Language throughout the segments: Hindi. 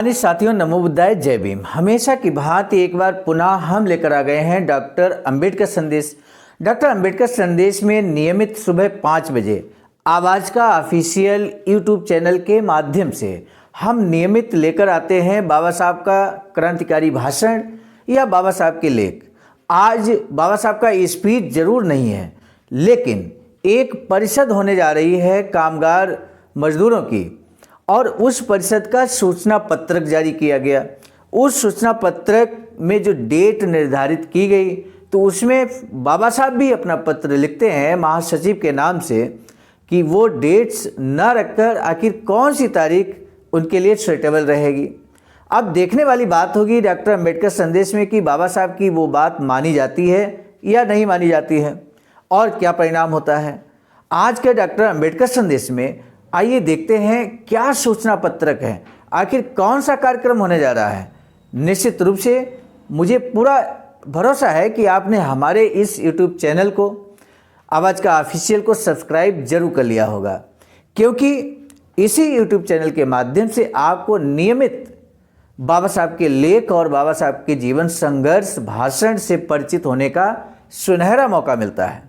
साथियों, नमो बुद्धाय, जय भीम। हमेशा की भांति एक बार पुनः हम लेकर आ गए हैं डॉक्टर अंबेडकर संदेश। डॉक्टर अंबेडकर संदेश में नियमित सुबह 5 बजे आवाज़ का ऑफिशियल यूट्यूब चैनल के माध्यम से हम नियमित लेकर आते हैं बाबा साहब का क्रांतिकारी भाषण या बाबा साहब के लेख। आज बाबा साहब का स्पीच जरूर नहीं है, लेकिन एक परिषद होने जा रही है कामगार मजदूरों की, और उस परिषद का सूचना पत्रक जारी किया गया। उस सूचना पत्रक में जो डेट निर्धारित की गई, तो उसमें बाबा साहब भी अपना पत्र लिखते हैं महासचिव के नाम से कि वो डेट्स न रखकर आखिर कौन सी तारीख उनके लिए सुइटेबल रहेगी। अब देखने वाली बात होगी डॉक्टर अंबेडकर संदेश में कि बाबा साहब की वो बात मानी जाती है या नहीं मानी जाती है, और क्या परिणाम होता है। आज के डॉक्टर अंबेडकर संदेश में आइए देखते हैं क्या सूचना पत्रक है, आखिर कौन सा कार्यक्रम होने जा रहा है। निश्चित रूप से मुझे पूरा भरोसा है कि आपने हमारे इस YouTube चैनल को, आवाज़ का ऑफिशियल को सब्सक्राइब जरूर कर लिया होगा, क्योंकि इसी YouTube चैनल के माध्यम से आपको नियमित बाबा साहब के लेख और बाबा साहब के जीवन संघर्ष भाषण से परिचित होने का सुनहरा मौका मिलता है।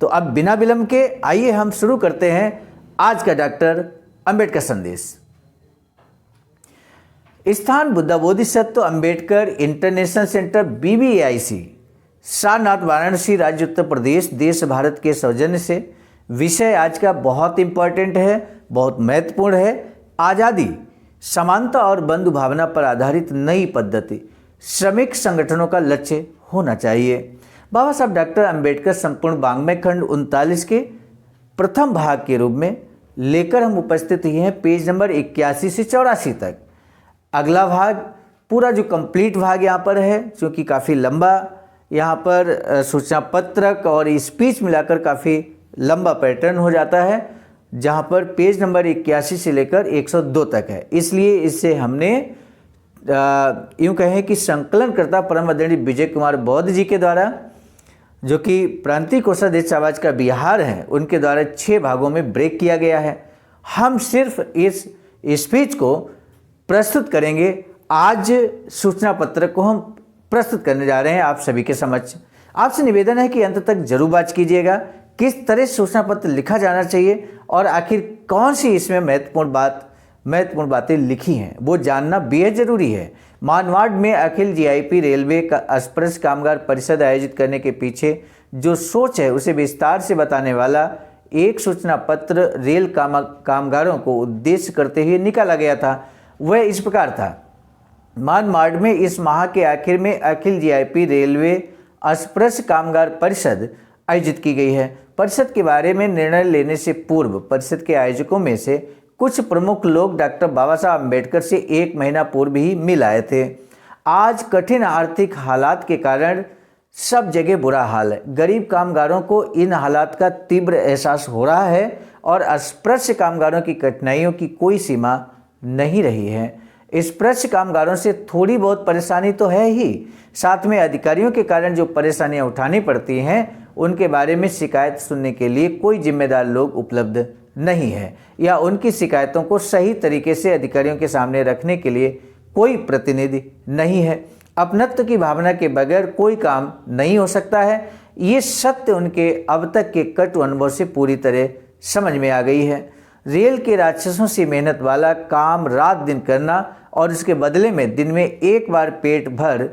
तो अब बिना विलंब के आइए हम शुरू करते हैं आज का डॉक्टर अंबेडकर संदेश। स्थान Buddha Bodhisattva Ambedkar international centre BBAIC, Sarnath, Varanasi, राज्य उत्तर प्रदेश, देश भारत के सौजन्य से। विषय आज का बहुत इंपॉर्टेंट है, बहुत महत्वपूर्ण है। आज़ादी, समानता और बंधु भावना पर आधारित नई पद्धति श्रमिक संगठनों का लक्ष्य होना चाहिए। बाबा साहब डॉक्टर अंबेडकर संपूर्ण वाङ्मय खंड 39 के प्रथम भाग के रूप में लेकर हम उपस्थित ही हैं पेज नंबर 81 से 84 तक। अगला भाग, पूरा जो कंप्लीट भाग यहाँ पर है, क्योंकि काफ़ी लंबा यहाँ पर सूचना पत्रक और स्पीच मिलाकर काफ़ी लंबा पैटर्न हो जाता है, जहाँ पर पेज नंबर 81 से लेकर 102 तक है। इसलिए इससे हमने यूँ कहें कि संकलनकर्ता परम आदरणीय विजय कुमार बौद्ध जी के द्वारा, जो कि प्रांतीय कोषाध्यक्ष आवाज़ का बिहार है, उनके द्वारा 6 भागों में ब्रेक किया गया है। हम सिर्फ इस स्पीच को प्रस्तुत करेंगे। आज सूचना पत्रक को हम प्रस्तुत करने जा रहे हैं आप सभी के समक्ष। आपसे निवेदन है कि अंत तक जरूर बात कीजिएगा किस तरह सूचना पत्र लिखा जाना चाहिए और आखिर कौन सी इसमें महत्वपूर्ण बातें लिखी हैं, वो जानना बेहद जरूरी है। मानवाड़ में अखिल GIP रेलवे का स्पर्श कामगार परिषद आयोजित करने के पीछे जो सोच है, उसे विस्तार से बताने वाला एक सूचना पत्र रेल कामगारों को उद्देश्य करते हुए निकाला गया था। वह इस प्रकार था। मानवाड़ में इस माह के आखिर में अखिल GIP रेलवे स्पर्श कामगार परिषद आयोजित की गई है। परिषद के बारे में निर्णय लेने से पूर्व परिषद के आयोजकों में से कुछ प्रमुख लोग डॉक्टर बाबा साहब अम्बेडकर से 1 महीना पूर्व ही मिल आए थे। आज कठिन आर्थिक हालात के कारण सब जगह बुरा हाल है। गरीब कामगारों को इन हालात का तीव्र एहसास हो रहा है और स्पर्श कामगारों की कठिनाइयों की कोई सीमा नहीं रही है। स्पर्श कामगारों से थोड़ी बहुत परेशानी तो है ही, साथ में अधिकारियों के कारण जो परेशानियां उठानी पड़ती हैं, उनके बारे में शिकायत सुनने के लिए कोई जिम्मेदार लोग उपलब्ध नहीं है, या उनकी शिकायतों को सही तरीके से अधिकारियों के सामने रखने के लिए कोई प्रतिनिधि नहीं है। अपनत्व की भावना के बगैर कोई काम नहीं हो सकता है। ये सत्य उनके अब तक के कटु अनुभव से पूरी तरह समझ में आ गई है। रेल के राक्षसों से मेहनत वाला काम रात दिन करना और उसके बदले में दिन में एक बार पेट भर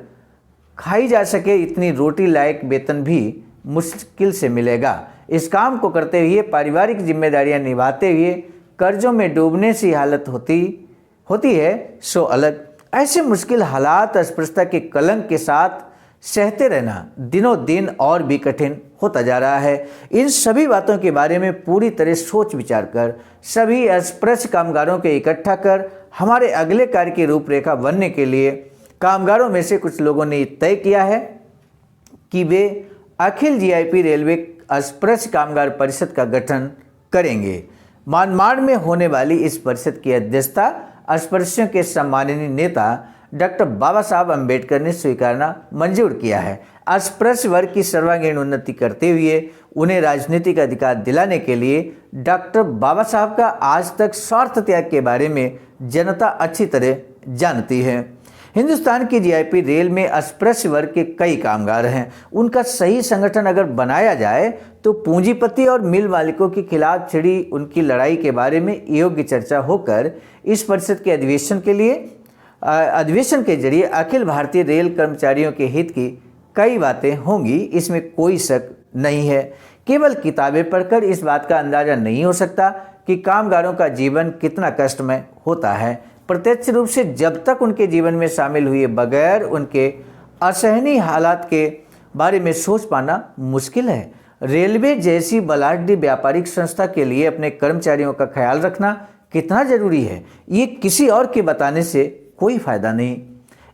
खाई जा सके इतनी रोटी लायक वेतन भी मुश्किल से मिलेगा। इस काम को करते हुए पारिवारिक जिम्मेदारियां निभाते हुए कर्जों में डूबने सी हालत होती है सो अलग। ऐसे मुश्किल हालात अस्पृश्यता के कलंक के साथ सहते रहना दिनों दिन और भी कठिन होता जा रहा है। इन सभी बातों के बारे में पूरी तरह सोच विचार कर सभी अस्पृश्य कामगारों को इकट्ठा कर हमारे अगले कार्य की रूपरेखा बनने के लिए कामगारों में से कुछ लोगों ने तय किया है कि वे अखिल GIP रेलवे स्पर्श कामगार परिषद का गठन करेंगे। मानवाड़ में होने वाली इस परिषद की अध्यक्षता स्पर्शियों के सम्माननीय नेता डॉक्टर बाबा साहब अम्बेडकर ने स्वीकारना मंजूर किया है। अस्पृश्य वर्ग की सर्वांगीण उन्नति करते हुए उन्हें राजनीतिक अधिकार दिलाने के लिए डॉक्टर बाबा साहब का आज तक स्वार्थ त्याग के बारे में जनता अच्छी तरह जानती है। हिंदुस्तान की जीआईपी रेल में अस्पृश्य वर्ग के कई कामगार हैं। उनका सही संगठन अगर बनाया जाए तो पूंजीपति और मिल मालिकों के खिलाफ छिड़ी उनकी लड़ाई के बारे में योग्य चर्चा होकर इस परिषद के अधिवेशन के जरिए अखिल भारतीय रेल कर्मचारियों के हित की कई बातें होंगी, इसमें कोई शक नहीं है। केवल किताबें पढ़कर इस बात का अंदाजा नहीं हो सकता कि कामगारों का जीवन कितना कष्टमय होता है। प्रत्यक्ष रूप से जब तक उनके जीवन में शामिल हुए बगैर उनके असहनीय हालात के बारे में सोच पाना मुश्किल है। रेलवे जैसी बलाढ्य व्यापारिक संस्था के लिए अपने कर्मचारियों का ख्याल रखना कितना जरूरी है, ये किसी और के बताने से कोई फायदा नहीं।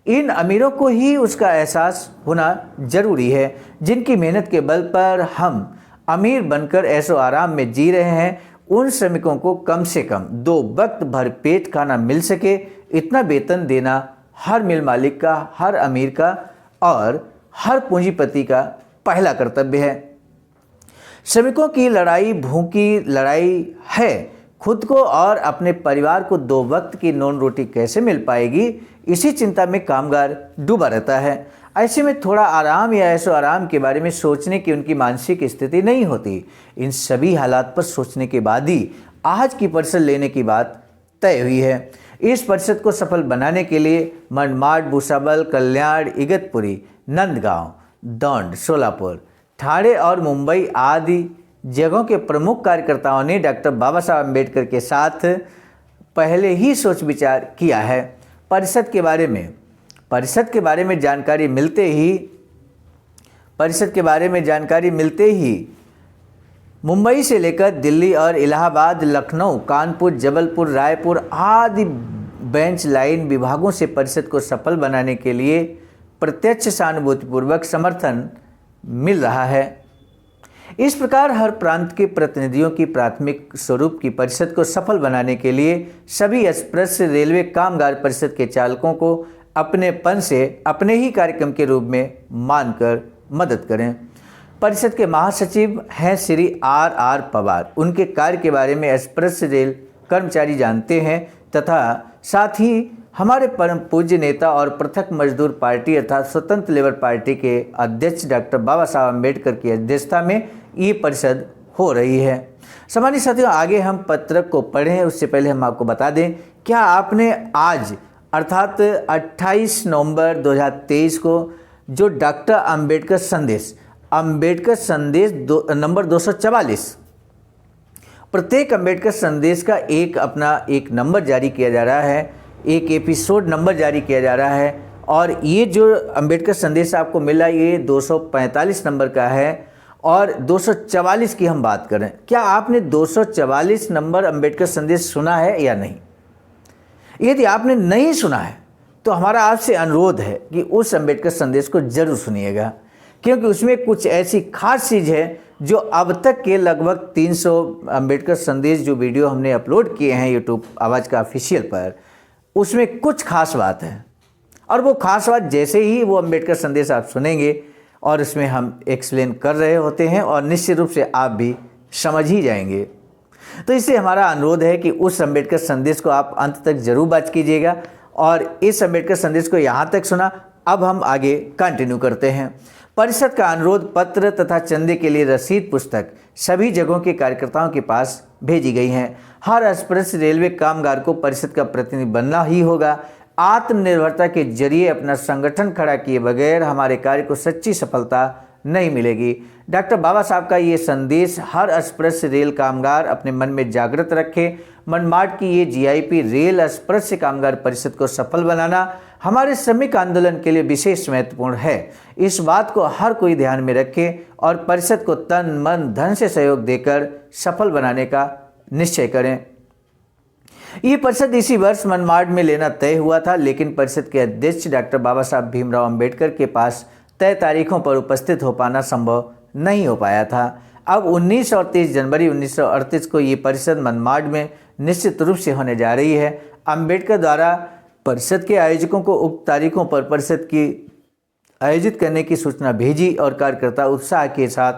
इन अमीरों को ही उसका एहसास होना जरूरी है, जिनकी मेहनत के बल पर हम अमीर बनकर ऐशो आराम में जी रहे हैं। उन श्रमिकों को कम से कम 2 वक्त भर पेट खाना मिल सके, इतना वेतन देना हर मिल मालिक का, हर अमीर का और हर पूंजीपति का पहला कर्तव्य है। श्रमिकों की लड़ाई भूखी लड़ाई है। खुद को और अपने परिवार को 2 वक्त की नॉन रोटी कैसे मिल पाएगी, इसी चिंता में कामगार डूबा रहता है। ऐसे में थोड़ा आराम या ऐशो आराम के बारे में सोचने की उनकी मानसिक स्थिति नहीं होती। इन सभी हालात पर सोचने के बाद ही आज की परिषद लेने की बात तय हुई है। इस परिषद को सफल बनाने के लिए मनमाड, भूसावल, कल्याण, इगतपुरी, नंदगांव, दौंड, सोलापुर, ठाणे और मुंबई आदि जगहों के प्रमुख कार्यकर्ताओं ने डॉक्टर बाबा साहब अम्बेडकर के साथ पहले ही सोच विचार किया है। परिषद के बारे में जानकारी मिलते ही मुंबई से लेकर दिल्ली और इलाहाबाद, लखनऊ, कानपुर, जबलपुर, रायपुर आदि बेंच लाइन विभागों से परिषद को सफल बनाने के लिए प्रत्यक्ष सहानुभूतिपूर्वक समर्थन मिल रहा है। इस प्रकार हर प्रांत के प्रतिनिधियों की प्राथमिक स्वरूप की परिषद को सफल बनाने के लिए सभी अस्पृश्य रेलवे कामगार परिषद के चालकों को अपनेपन से अपने ही कार्यक्रम के रूप में मानकर मदद करें। परिषद के महासचिव हैं श्री R.R. पवार। उनके कार्य के बारे में अस्पृश्य रेल कर्मचारी जानते हैं तथा साथ ही हमारे परम पूज्य नेता और पृथक मजदूर पार्टी अर्थात स्वतंत्र लेबर पार्टी के अध्यक्ष डॉक्टर बाबा साहब अम्बेडकर की अध्यक्षता में ये परिषद हो रही है। सम्मानित साथियों, आगे हम पत्रक को पढ़ें उससे पहले हम आपको बता दें, क्या आपने आज अर्थात 28 नवंबर 2023 को जो डॉक्टर अम्बेडकर संदेश नंबर 244, प्रत्येक अम्बेडकर संदेश का एक नंबर जारी किया जा रहा है, एक एपिसोड नंबर जारी किया जा रहा है और ये जो अम्बेडकर संदेश आपको मिला ये 245 नंबर का है और 244 की हम बात करें, क्या आपने 244 नंबर अम्बेडकर संदेश सुना है या नहीं? यदि आपने नहीं सुना है तो हमारा आपसे अनुरोध है कि उस अम्बेडकर संदेश को जरूर सुनिएगा, क्योंकि उसमें कुछ ऐसी खास चीज़ है जो अब तक के लगभग 300 अम्बेडकर संदेश जो वीडियो हमने अपलोड किए हैं यूट्यूब आवाज़ का ऑफिशियल पर, उसमें कुछ खास बात है और वो खास बात जैसे ही वो अम्बेडकर संदेश आप सुनेंगे और उसमें हम एक्सप्लेन कर रहे होते हैं और निश्चित रूप से आप भी समझ ही जाएंगे। तो इससे हमारा अनुरोध है कि उस अम्बेडकर संदेश को आप अंत तक जरूर बात कीजिएगा और इस अम्बेडकर संदेश को यहाँ तक सुना। अब हम आगे कंटिन्यू करते हैं। परिषद का अनुरोध पत्र तथा चंदे के लिए रसीद पुस्तक सभी जगहों के कार्यकर्ताओं के पास भेजी गई हैं। हर अस्पृश्य रेलवे कामगार को परिषद का प्रतिनिधि बनना ही होगा। आत्मनिर्भरता के जरिए अपना संगठन खड़ा किए बगैर हमारे कार्य को सच्ची सफलता नहीं मिलेगी। डॉक्टर बाबा साहब का ये संदेश हर अस्पृश्य रेल कामगार अपने मन में जागृत रखे। मनमाड की ये जीआईपी रेल अस्पृश्य कामगार परिषद को सफल बनाना हमारे श्रमिक आंदोलन के लिए विशेष महत्वपूर्ण है। इस बात को हर कोई ध्यान में रखे और परिषद को तन मन धन से सहयोग देकर सफल बनाने का निश्चय करें। ये परिषद इसी वर्ष मनमाड में लेना तय हुआ था, लेकिन परिषद के अध्यक्ष डॉक्टर बाबा साहब भीमराव अंबेडकर के पास तय तारीखों पर उपस्थित हो पाना संभव नहीं हो पाया था। अब 19 और 30 जनवरी 1938 को ये परिषद मनमाड में निश्चित रूप से होने जा रही है। अंबेडकर द्वारा परिषद के आयोजकों को उक्त तारीखों पर परिषद की आयोजित करने की सूचना भेजी और कार्यकर्ता उत्साह के साथ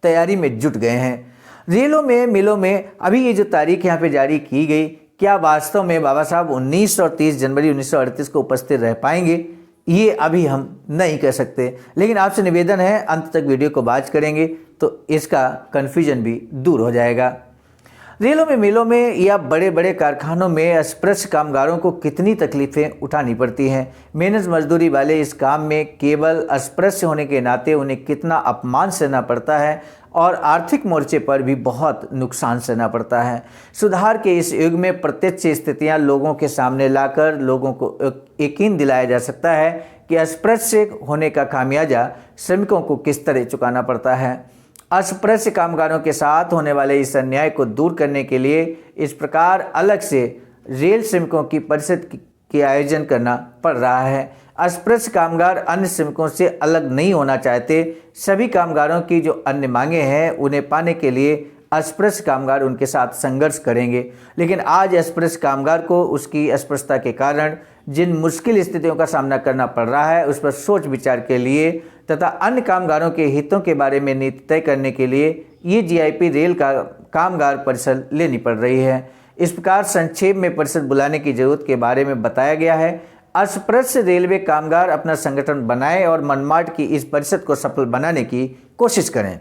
तैयारी में जुट गए हैं। रेलों में, मिलों में अभी ये जो तारीख यहाँ पे जारी की गई, क्या वास्तव में बाबा साहब 19 और 30 जनवरी 1938 को उपस्थित रह पाएंगे, ये अभी हम नहीं कह सकते। लेकिन आपसे निवेदन है, अंत तक वीडियो को वॉच करेंगे तो इसका कन्फ्यूजन भी दूर हो जाएगा। रेलों में, मिलों में या बड़े बड़े कारखानों में अस्पृश्य कामगारों को कितनी तकलीफ़ें उठानी पड़ती हैं। मेहनत मजदूरी वाले इस काम में केवल अस्पृश्य होने के नाते उन्हें कितना अपमान सहना पड़ता है और आर्थिक मोर्चे पर भी बहुत नुकसान सहना पड़ता है। सुधार के इस युग में प्रत्यक्ष स्थितियां लोगों के सामने लाकर लोगों को यकीन दिलाया जा सकता है कि अस्पृश्य होने का खामियाजा श्रमिकों को किस तरह चुकाना पड़ता है। अस्पृश्य कामगारों के साथ होने वाले इस अन्याय को दूर करने के लिए इस प्रकार अलग से रेल श्रमिकों की परिषद के आयोजन करना पड़ रहा है। अस्पृश्य कामगार अन्य श्रमिकों से अलग नहीं होना चाहते। सभी कामगारों की जो अन्य मांगे हैं उन्हें पाने के लिए अस्पृश्य कामगार उनके साथ संघर्ष करेंगे। लेकिन आज अस्पृश्य कामगार को उसकी अस्पृश्यता के कारण जिन मुश्किल स्थितियों का सामना करना पड़ रहा है उस पर सोच विचार के लिए तथा अन्य कामगारों के हितों के बारे में नीति तय करने के लिए ये जीआईपी रेल का कामगार परिषद लेनी पड़ रही है। इस प्रकार संक्षेप में परिषद बुलाने की जरूरत के बारे में बताया गया है। अस्पृश्य रेलवे कामगार अपना संगठन बनाएं और मनमाड की इस परिषद को सफल बनाने की कोशिश करें।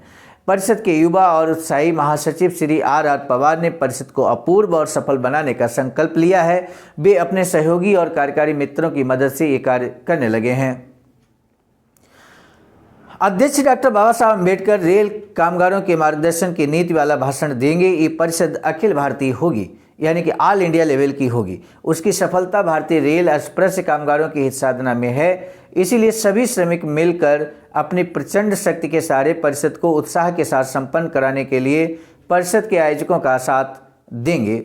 परिषद के युवा और उत्साही महासचिव श्री आर पवार ने परिषद को अपूर्व और सफल बनाने का संकल्प लिया है। वे अपने सहयोगी और कार्यकारी मित्रों की मदद से ये कार्य करने लगे हैं। अध्यक्ष डॉक्टर बाबा साहब अम्बेडकर रेल कामगारों के मार्गदर्शन की नीति वाला भाषण देंगे। ये परिषद अखिल भारतीय होगी, यानी कि ऑल इंडिया लेवल की होगी। उसकी सफलता भारतीय रेल अस्पृश्य कामगारों की हित साधना में है। इसीलिए सभी श्रमिक मिलकर अपनी प्रचंड शक्ति के सहारे परिषद को उत्साह के साथ संपन्न कराने के लिए परिषद के आयोजकों का साथ देंगे।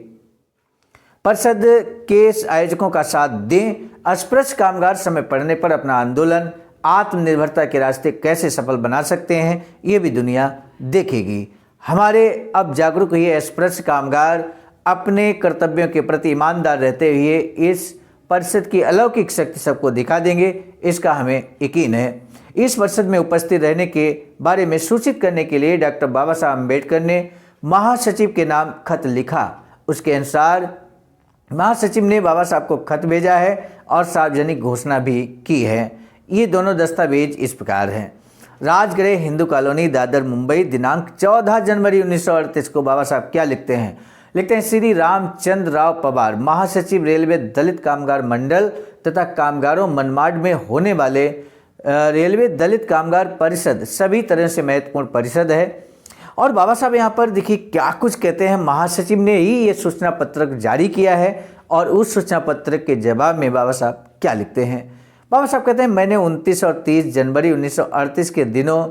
परिषद के आयोजकों का साथ दें। अस्पृश्य कामगार समय पड़ने पर अपना आंदोलन आत्मनिर्भरता के रास्ते कैसे सफल बना सकते हैं, ये भी दुनिया देखेगी। हमारे अब जागरूक हुए अस्पृश्य कामगार अपने कर्तव्यों के प्रति ईमानदार रहते हुए इस परिषद की अलौकिक शक्ति सबको दिखा देंगे, इसका हमें यकीन है। इस परिषद में उपस्थित रहने के बारे में सूचित करने के लिए डॉक्टर बाबा साहब अम्बेडकर ने महासचिव के नाम खत लिखा। उसके अनुसार महासचिव ने बाबा साहब को खत भेजा है और सार्वजनिक घोषणा भी की है। ये दोनों दस्तावेज इस प्रकार हैं। राजगृह हिंदू कॉलोनी, दादर, मुंबई, दिनांक 14 जनवरी 1938 को बाबा साहब क्या लिखते हैं? लिखते हैं, श्री रामचंद्र राव पवार, महासचिव रेलवे दलित कामगार मंडल तथा कामगारों मनमाड में होने वाले रेलवे दलित कामगार परिषद सभी तरह से महत्वपूर्ण परिषद है। और बाबा साहब यहाँ पर देखिए क्या कुछ कहते हैं। महासचिव ने ही ये सूचना पत्रक जारी किया है और उस सूचना पत्रक के जवाब में बाबा साहब क्या लिखते हैं? बाबा साहब कहते हैं, मैंने 29 और 30 जनवरी 1938 के दिनों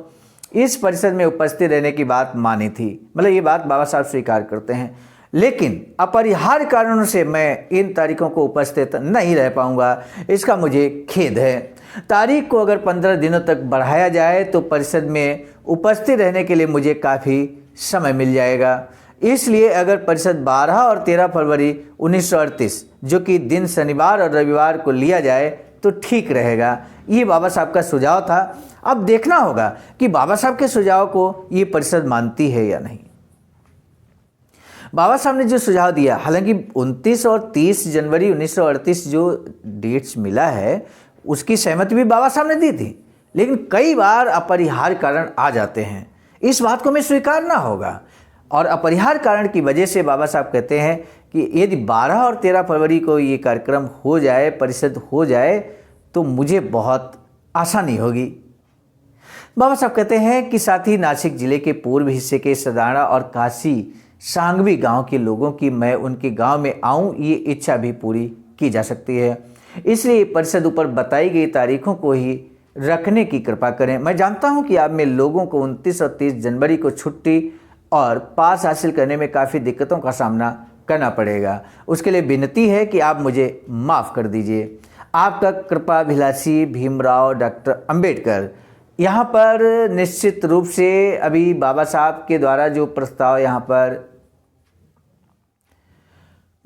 इस परिषद में उपस्थित रहने की बात मानी थी। मतलब ये बात बाबा साहब स्वीकार करते हैं, लेकिन अपरिहार्य कारणों से मैं इन तारीखों को उपस्थित नहीं रह पाऊंगा। इसका मुझे खेद है। तारीख को अगर 15 दिनों तक बढ़ाया जाए तो परिषद में उपस्थित रहने के लिए मुझे काफ़ी समय मिल जाएगा। इसलिए अगर परिषद 12 और 13 फरवरी 1938 जो कि दिन शनिवार और रविवार को लिया जाए तो ठीक रहेगा। ये बाबा साहब का सुझाव था। अब देखना होगा कि बाबा साहब के सुझाव को ये परिषद मानती है या नहीं। बाबा साहब ने जो सुझाव दिया, हालांकि 29 और 30 जनवरी 1938 जो डेट्स मिला है उसकी सहमति भी बाबा साहब ने दी थी, लेकिन कई बार अपरिहार्य कारण आ जाते हैं। इस बात को हमें स्वीकारना होगा और अपरिहार्य कारण की वजह से बाबा साहब कहते हैं कि यदि 12 और 13 फरवरी को ये कार्यक्रम हो जाए, परिषद हो जाए, तो मुझे बहुत आसानी होगी। बाबा साहब कहते हैं कि साथ ही नासिक जिले के पूर्व हिस्से के सदाड़ा और काशी सांगवी गांव के लोगों की मैं उनके गांव में आऊं, ये इच्छा भी पूरी की जा सकती है। इसलिए परिषद ऊपर बताई गई तारीखों को ही रखने की कृपा करें। मैं जानता हूं कि आप में लोगों को 29 और 30 जनवरी को छुट्टी और पास हासिल करने में काफ़ी दिक्कतों का सामना करना पड़ेगा। उसके लिए विनती है कि आप मुझे माफ़ कर दीजिए। आपका कृपाभिलाषी भीमराव डॉक्टर अंबेडकर। यहाँ पर निश्चित रूप से अभी बाबा साहब के द्वारा जो प्रस्ताव यहाँ पर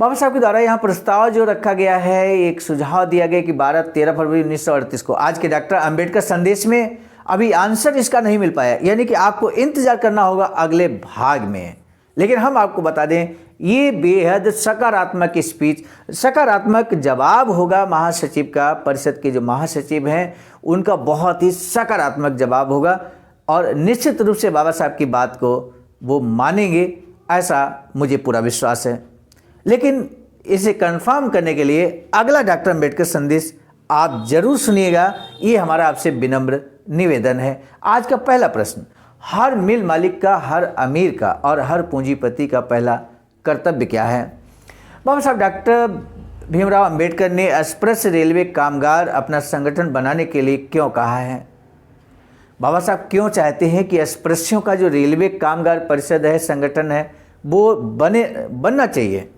बाबा साहब के द्वारा यहाँ प्रस्ताव जो रखा गया है, एक सुझाव दिया गया कि 13 फरवरी 1938 को आज के डॉक्टर अंबेडकर संदेश में अभी आंसर इसका नहीं मिल पाया, यानी कि आपको इंतजार करना होगा अगले भाग में। लेकिन हम आपको बता दें, ये बेहद सकारात्मक स्पीच, सकारात्मक जवाब होगा महासचिव का। परिषद के जो महासचिव हैं उनका बहुत ही सकारात्मक जवाब होगा और निश्चित रूप से बाबा साहब की बात को वो मानेंगे, ऐसा मुझे पूरा विश्वास है। लेकिन इसे कंफर्म करने के लिए अगला डॉक्टर अंबेडकर संदेश आप जरूर सुनिएगा, ये हमारा आपसे विनम्र निवेदन है। आज का पहला प्रश्न, हर मिल मालिक का, हर अमीर का और हर पूंजीपति का पहला कर्तव्य क्या है? बाबा साहब डॉक्टर भीमराव अंबेडकर ने अस्पृश्य रेलवे कामगार अपना संगठन बनाने के लिए क्यों कहा है? बाबा साहब क्यों चाहते हैं कि अस्पृश्यों का जो रेलवे कामगार परिषद है, संगठन है, वो बनना चाहिए?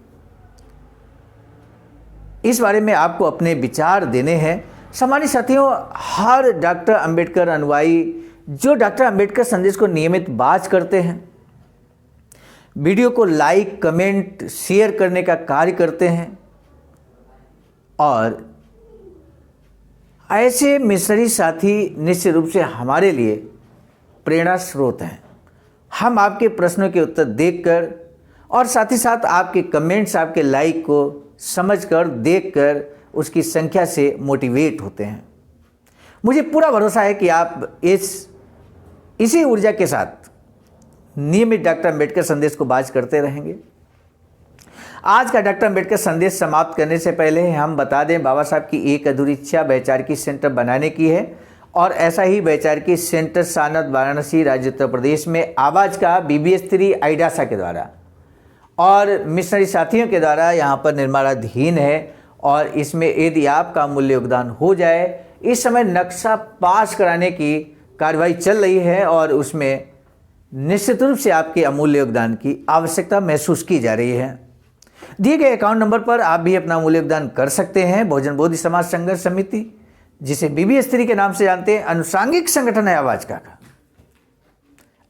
इस बारे में आपको अपने विचार देने हैं। सामान्य साथियों, हर डॉक्टर अंबेडकर अनुयायी जो डॉक्टर अंबेडकर संदेश को नियमित वाच करते हैं, वीडियो को लाइक, कमेंट, शेयर करने का कार्य करते हैं और ऐसे मिशनरी साथी निश्चित रूप से हमारे लिए प्रेरणा स्रोत हैं। हम आपके प्रश्नों के उत्तर देखकर और साथ ही साथ आपके कमेंट्स, आपके लाइक को समझकर, देखकर उसकी संख्या से मोटिवेट होते हैं। मुझे पूरा भरोसा है कि आप इसी ऊर्जा के साथ नियमित डॉक्टर अंबेडकर संदेश को वाच करते रहेंगे। आज का डॉक्टर अंबेडकर संदेश समाप्त करने से पहले हम बता दें, बाबा साहब की एक अधूरी इच्छा वैचारिकी सेंटर बनाने की है और ऐसा ही वैचारिकी सेंटर सारनाथ, वाराणसी, राज्य उत्तर प्रदेश में आवाज़ का BBS3 आईडासा के द्वारा और मिशनरी साथियों के द्वारा यहाँ पर निर्माणाधीन है। और इसमें यदि आपका अमूल्य योगदान हो जाए, इस समय नक्शा पास कराने की कार्रवाई चल रही है और उसमें निश्चित रूप से आपके अमूल्य योगदान की आवश्यकता महसूस की जा रही है। दिए गए अकाउंट नंबर पर आप भी अपना अमूल्य योगदान कर सकते हैं। बहुजन बोधि समाज संघर्ष समिति, जिसे BBS3 के नाम से जानते हैं, अनुसांगिक संगठन है आवाज का।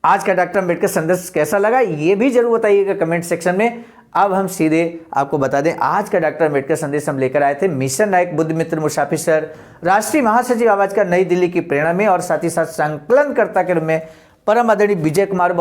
आज का डॉक्टर अंबेडकर संदेश कैसा लगा ये भी जरूर बताइएगा कमेंट सेक्शन में। अब हम सीधे आपको बता दें, आज का डॉक्टर अंबेडकर संदेश हम लेकर आए थे मिशन नायक बुद्ध मित्र मुसाफिर सर, राष्ट्रीय महासचिव आवाज का, नई दिल्ली की प्रेरणा में, और साथ ही साथ संकलनकर्ता के रूप में परम आदरणीय विजय कुमार